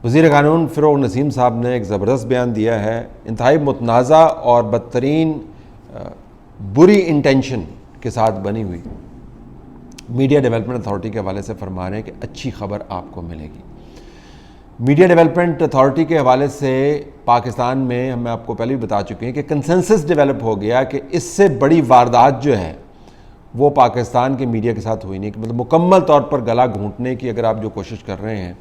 وزیر قانون فروغ نسیم صاحب نے ایک زبردست بیان دیا ہے، انتہائی متنازع اور بدترین بری انٹینشن کے ساتھ بنی ہوئی میڈیا ڈیولپمنٹ اتھارٹی کے حوالے سے فرما رہے ہیں کہ اچھی خبر آپ کو ملے گی۔ میڈیا ڈیولپمنٹ اتھارٹی کے حوالے سے پاکستان میں ہم آپ کو پہلے بھی بتا چکے ہیں کہ کنسنسس ڈیولپ ہو گیا کہ اس سے بڑی واردات جو ہے وہ پاکستان کے میڈیا کے ساتھ ہوئی نہیں، کہ مطلب مکمل طور پر گلا گھونٹنے کی اگر آپ جو کوشش کر رہے ہیں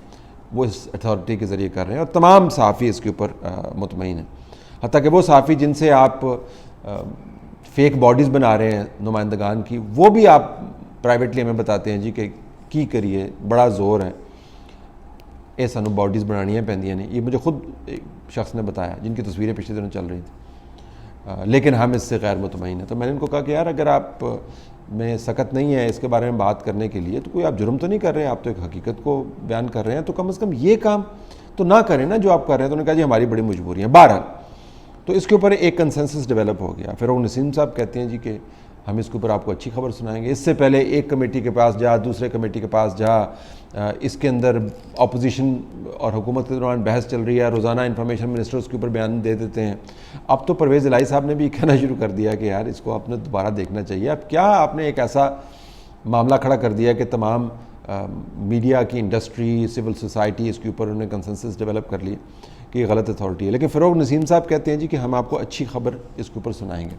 وہ اس اتھارٹی کے ذریعے کر رہے ہیں، اور تمام صحافی اس کے اوپر مطمئن ہیں، حتیٰ کہ وہ صحافی جن سے آپ فیک باڈیز بنا رہے ہیں نمائندگان کی، وہ بھی آپ پرائیویٹلی ہمیں بتاتے ہیں جی کہ کی کریے بڑا زور ہے اے سانو باڈیز بنانیاں پہندیاں نہیں۔ یہ مجھے خود ایک شخص نے بتایا جن کی تصویریں پچھلے دنوں چل رہی تھیں، لیکن ہم اس سے غیر مطمئن ہیں۔ تو میں نے ان کو کہا کہ یار اگر آپ میں سکت نہیں ہے اس کے بارے میں بات کرنے کے لیے تو کوئی آپ جرم تو نہیں کر رہے ہیں، آپ تو ایک حقیقت کو بیان کر رہے ہیں، تو کم از کم یہ کام تو نہ کریں نا جو آپ کر رہے ہیں۔ تو انہوں نے کہا جی ہماری بڑی مجبوری ہے۔ بہرحال تو اس کے اوپر ایک کنسنسس ڈیولپ ہو گیا۔ فروغ نسیم صاحب کہتے ہیں جی کہ ہم اس کے اوپر آپ کو اچھی خبر سنائیں گے، اس سے پہلے ایک کمیٹی کے پاس جا، دوسرے کمیٹی کے پاس جا، اس کے اندر اپوزیشن اور حکومت کے دوران بحث چل رہی ہے، روزانہ انفارمیشن منسٹر اس کے اوپر بیان دے دیتے ہیں۔ اب تو پرویز الہی صاحب نے بھی کہنا شروع کر دیا کہ یار اس کو آپ نے دوبارہ دیکھنا چاہیے۔ اب کیا آپ نے ایک ایسا معاملہ کھڑا کر دیا کہ تمام میڈیا کی انڈسٹری، سول سوسائٹی اس کے اوپر انہوں نے کنسنسس ڈیولپ کر لی کہ یہ غلط اتھارٹی ہے۔ لیکن فروغ نسیم صاحب کہتے ہیں جی کہ ہم آپ کو اچھی خبر اس کے اوپر سنائیں گے۔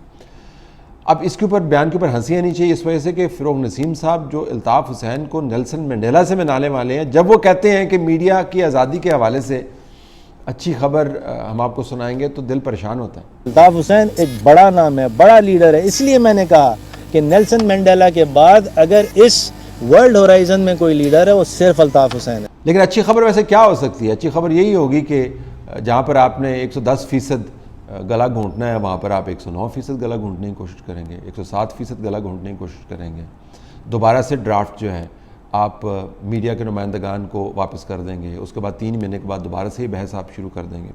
اب اس کے اوپر بیان کے اوپر ہنسی آنی چاہیے اس وجہ سے کہ فروغ نسیم صاحب جو الطاف حسین کو نیلسن منڈیلا سے منانے والے ہیں، جب وہ کہتے ہیں کہ میڈیا کی آزادی کے حوالے سے اچھی خبر ہم آپ کو سنائیں گے تو دل پریشان ہوتا ہے۔ الطاف حسین ایک بڑا نام ہے، بڑا لیڈر ہے، اس لیے میں نے کہا کہ نیلسن منڈیلا کے بعد اگر اس ورلڈ ہورائزن میں کوئی لیڈر ہے وہ صرف الطاف حسین ہے۔ لیکن اچھی خبر ویسے کیا ہو سکتی ہے؟ اچھی خبر یہی ہوگی کہ جہاں پر آپ نے 110% گلا گھونٹنا ہے وہاں پر آپ 109% گلا گھونٹنے کی کوشش کریں گے، 107% گلا گھونٹنے کی کوشش کریں گے، دوبارہ سے ڈرافٹ جو ہے آپ میڈیا کے نمائندگان کو واپس کر دیں گے، اس کے بعد 3 مہینے کے بعد دوبارہ سے ہی بحث آپ شروع کر دیں گے۔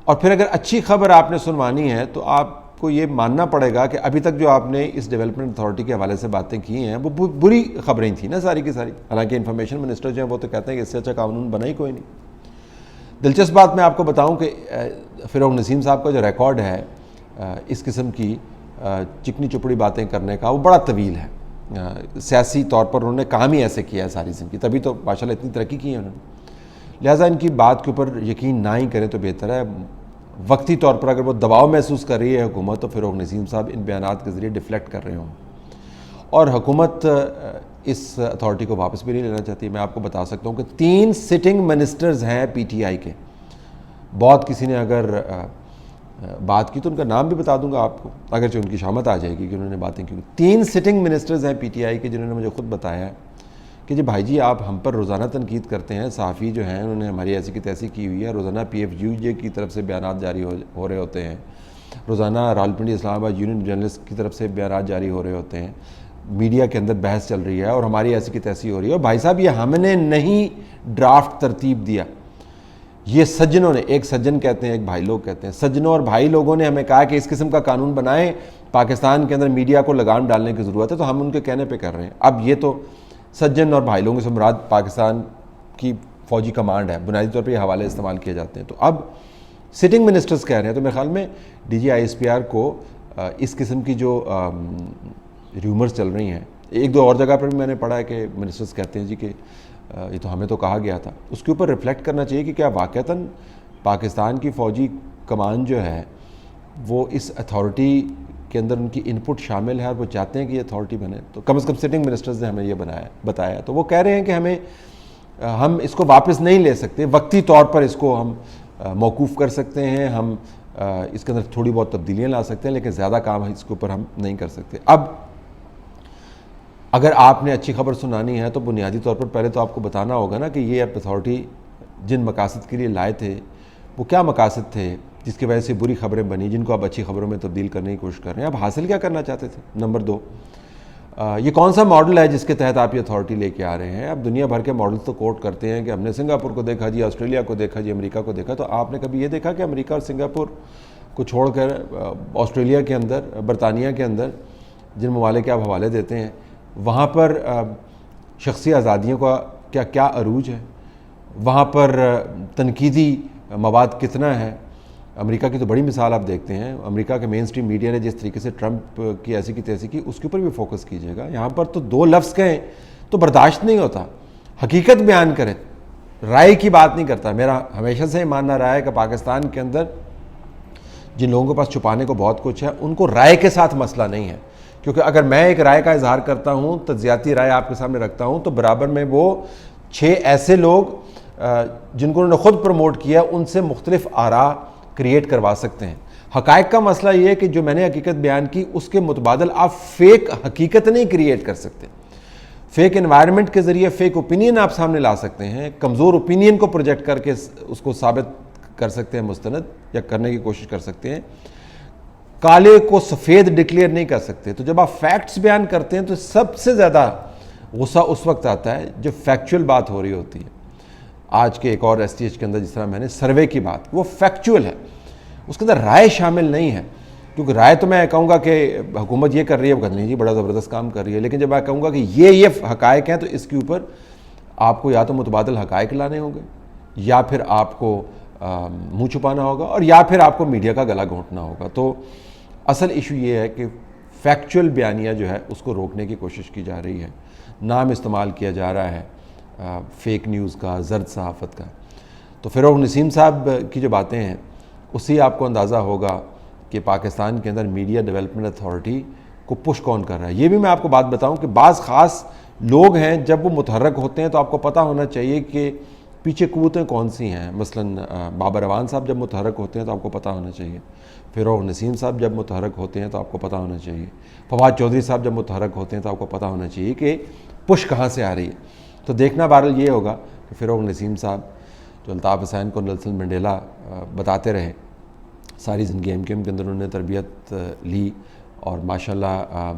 اور پھر اگر اچھی خبر آپ نے سنوانی ہے تو آپ کو یہ ماننا پڑے گا کہ ابھی تک جو آپ نے اس ڈیولپمنٹ اتھارٹی کے حوالے سے باتیں کی ہیں وہ بری خبریں تھیں نا ساری کی ساری۔ حالانکہ انفارمیشن منسٹر جو ہیں وہ تو کہتے ہیں کہ اس سے اچھا قانون بنا ہی کوئی نہیں۔ دلچسپ بات میں آپ کو بتاؤں کہ فروغ نسیم صاحب کا جو ریکارڈ ہے اس قسم کی چکنی چپڑی باتیں کرنے کا وہ بڑا طویل ہے۔ سیاسی طور پر انہوں نے کام ہی ایسے کیا ہے ساری زندگی، تبھی تو ماشاءاللہ اتنی ترقی کی ہے انہوں نے۔ لہٰذا ان کی بات کے اوپر یقین نہ ہی کریں تو بہتر ہے۔ وقتی طور پر اگر وہ دباؤ محسوس کر رہی ہے حکومت تو فروغ نسیم صاحب ان بیانات کے ذریعے ڈیفلیکٹ کر رہے ہوں، اور حکومت اس اتھارٹی کو واپس بھی نہیں لینا چاہتی۔ میں آپ کو بتا سکتا ہوں کہ 3 سٹنگ منسٹرز ہیں پی ٹی آئی کے۔ بہت کسی نے اگر بات کی تو ان کا نام بھی بتا دوں گا آپ کو، اگرچہ ان کی شامت آ جائے گی کہ انہوں نے باتیں کی۔ 3 سٹنگ منسٹرز ہیں پی ٹی آئی کے جنہوں نے مجھے خود بتایا ہے کہ جی بھائی جی آپ ہم پر روزانہ تنقید کرتے ہیں، صحافی جو ہیں انہوں نے ہماری ایسی کی تیسی کی ہوئی ہے، روزانہ پی ایف یو جے کی طرف سے بیانات جاری ہو رہے ہوتے ہیں، روزانہ راولپنڈی اسلام آباد یونین جرنلسٹ کی طرف سے بیانات جاری ہو رہے ہوتے ہیں، میڈیا کے اندر بحث چل رہی ہے اور ہماری ایسی کی تیسی ہو رہی ہے، اور بھائی صاحب یہ ہم نے نہیں ڈرافٹ ترتیب دیا، یہ سجنوں نے، ایک سجن کہتے ہیں ایک بھائی لوگ کہتے ہیں، سجنوں اور بھائی لوگوں نے ہمیں کہا کہ اس قسم کا قانون بنائیں، پاکستان کے اندر میڈیا کو لگام ڈالنے کی ضرورت ہے، تو ہم ان کے کہنے پہ کر رہے ہیں۔ اب یہ تو سجن اور بھائی لوگوں سے مراد پاکستان کی فوجی کمانڈ ہے، بنیادی طور پہ یہ حوالے استعمال کیے جاتے ہیں۔ تو اب سٹنگ منسٹرز کہہ رہے ہیں، تو میرے خیال میں D G I S P R کو اس قسم کی جو ریومرز چل رہی ہیں، 1-2 اور جگہ پر بھی میں نے پڑھا ہے کہ منسٹرز کہتے ہیں جی کہ یہ تو ہمیں تو کہا گیا تھا، اس کے اوپر ریفلیکٹ کرنا چاہیے کہ کیا واقعتاً پاکستان کی فوجی کمان جو ہے وہ اس اتھارٹی کے اندر ان کی انپٹ شامل ہے اور وہ چاہتے ہیں کہ یہ اتھارٹی بنے۔ تو کم از کم سٹنگ منسٹرز نے ہمیں یہ بتایا، تو وہ کہہ رہے ہیں کہ ہم اس کو واپس نہیں لے سکتے، وقتی طور پر اس کو ہم موقوف کر سکتے ہیں، ہم اس کے اندر تھوڑی بہت تبدیلیاں لا سکتے ہیں، لیکن زیادہ کام اس کے اوپر ہم نہیں کر سکتے۔ اب اگر آپ نے اچھی خبر سنانی ہے تو بنیادی طور پر پہلے تو آپ کو بتانا ہوگا نا کہ یہ اتھارٹی جن مقاصد کے لیے لائے تھے وہ کیا مقاصد تھے جس کی وجہ سے بری خبریں بنی، جن کو آپ اچھی خبروں میں تبدیل کرنے کی کوشش کر رہے ہیں۔ آپ حاصل کیا کرنا چاہتے تھے؟ نمبر 2، یہ کون سا ماڈل ہے جس کے تحت آپ یہ اتھارٹی لے کے آ رہے ہیں؟ اب دنیا بھر کے ماڈلز تو کوٹ کرتے ہیں کہ ہم نے سنگاپور کو دیکھا جی، آسٹریلیا کو دیکھا جی، امریکہ کو دیکھا، تو آپ نے کبھی یہ دیکھا کہ امریکہ اور سنگاپور کو چھوڑ کر آسٹریلیا کے اندر، برطانیہ کے اندر جن ممالک کے آپ حوالے دیتے ہیں وہاں پر شخصی آزادیوں کا کیا عروج ہے؟ وہاں پر تنقیدی مواد کتنا ہے. امریکہ کی تو بڑی مثال آپ دیکھتے ہیں, امریکہ کے مین سٹریم میڈیا نے جس طریقے سے ٹرمپ کی ایسی کی تیسی کی, اس کے اوپر بھی فوکس کیجیے گا. یہاں پر تو 2 لفظ کہیں تو برداشت نہیں ہوتا, حقیقت بیان کریں, رائے کی بات نہیں کرتا. میرا ہمیشہ سے ماننا رہا ہے کہ پاکستان کے اندر جن لوگوں کے پاس چھپانے کو بہت کچھ ہے, ان کو رائے کے ساتھ مسئلہ نہیں ہے, کیونکہ اگر میں ایک رائے کا اظہار کرتا ہوں, تجزیاتی رائے آپ کے سامنے رکھتا ہوں, تو برابر میں وہ 6 ایسے لوگ جن کو انہوں نے خود پروموٹ کیا ان سے مختلف آراء کریٹ کروا سکتے ہیں. حقائق کا مسئلہ یہ ہے کہ جو میں نے حقیقت بیان کی اس کے متبادل آپ فیک حقیقت نہیں کریٹ کر سکتے. فیک انوائرمنٹ کے ذریعے فیک اوپینین آپ سامنے لا سکتے ہیں, کمزور اوپینین کو پروجیکٹ کر کے اس کو ثابت کر سکتے ہیں, مستند یا کرنے کی کوشش کر سکتے ہیں. کالے کو سفید ڈکلیئر نہیں کر سکتے. تو جب آپ فیکٹس بیان کرتے ہیں تو سب سے زیادہ غصہ اس وقت آتا ہے جب فیکچول بات ہو رہی ہوتی ہے. آج کے ایک اور STH کے اندر جس طرح میں نے سروے کی بات, وہ فیکچول ہے, اس کے اندر رائے شامل نہیں ہے. کیونکہ رائے تو میں کہوں گا کہ حکومت یہ کر رہی ہے, وہ نہیں جی بڑا زبردست کام کر رہی ہے, لیکن جب میں کہوں گا کہ یہ حقائق ہیں تو اس کے اوپر آپ کو یا تو متبادل حقائق لانے ہوں گے, یا پھر آپ کو منہ چھپانا ہوگا, اور یا پھر آپ کو میڈیا کا گلا گھونٹنا ہوگا. تو اصل ایشو یہ ہے کہ فیکچول بیانیہ جو ہے اس کو روکنے کی کوشش کی جا رہی ہے. نام استعمال کیا جا رہا ہے فیک نیوز کا, زرد صحافت کا. تو فروغ نسیم صاحب کی جو باتیں ہیں اس سے آپ کو اندازہ ہوگا کہ پاکستان کے اندر میڈیا ڈیولپمنٹ اتھارٹی کو پش کون کر رہا ہے. یہ بھی میں آپ کو بات بتاؤں کہ بعض خاص لوگ ہیں جب وہ متحرک ہوتے ہیں تو آپ کو پتہ ہونا چاہیے کہ پیچھے قوتیں کون سی ہیں. مثلاً بابر اعوان صاحب جب متحرک ہوتے ہیں تو آپ کو پتہ ہونا چاہیے, فروغ نسیم صاحب جب متحرک ہوتے ہیں تو آپ کو پتہ ہونا چاہیے, فواد چودھری صاحب جب متحرک ہوتے ہیں تو آپ کو پتہ ہونا چاہیے کہ پش کہاں سے آ رہی ہے. تو دیکھنا بہرحال یہ ہوگا کہ فروغ نسیم صاحب جو الطاف حسین کو نیلسن منڈیلا بتاتے رہے, ساری زندگی MKM کے اندر انہوں نے تربیت لی, اور ماشاءاللہ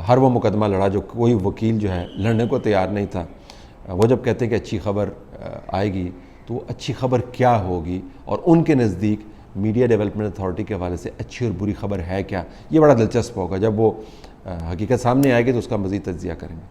ہر وہ مقدمہ لڑا جو کوئی وکیل جو ہے لڑنے کو تیار نہیں تھا. وہ جب کہتے ہیں کہ اچھی خبر آئے گی تو وہ اچھی خبر کیا ہوگی, اور ان کے نزدیک میڈیا ڈیولپمنٹ اتھارٹی کے حوالے سے اچھی اور بری خبر ہے کیا, یہ بڑا دلچسپ ہوگا. جب وہ حقیقت سامنے آئے گی تو اس کا مزید تجزیہ کریں گے.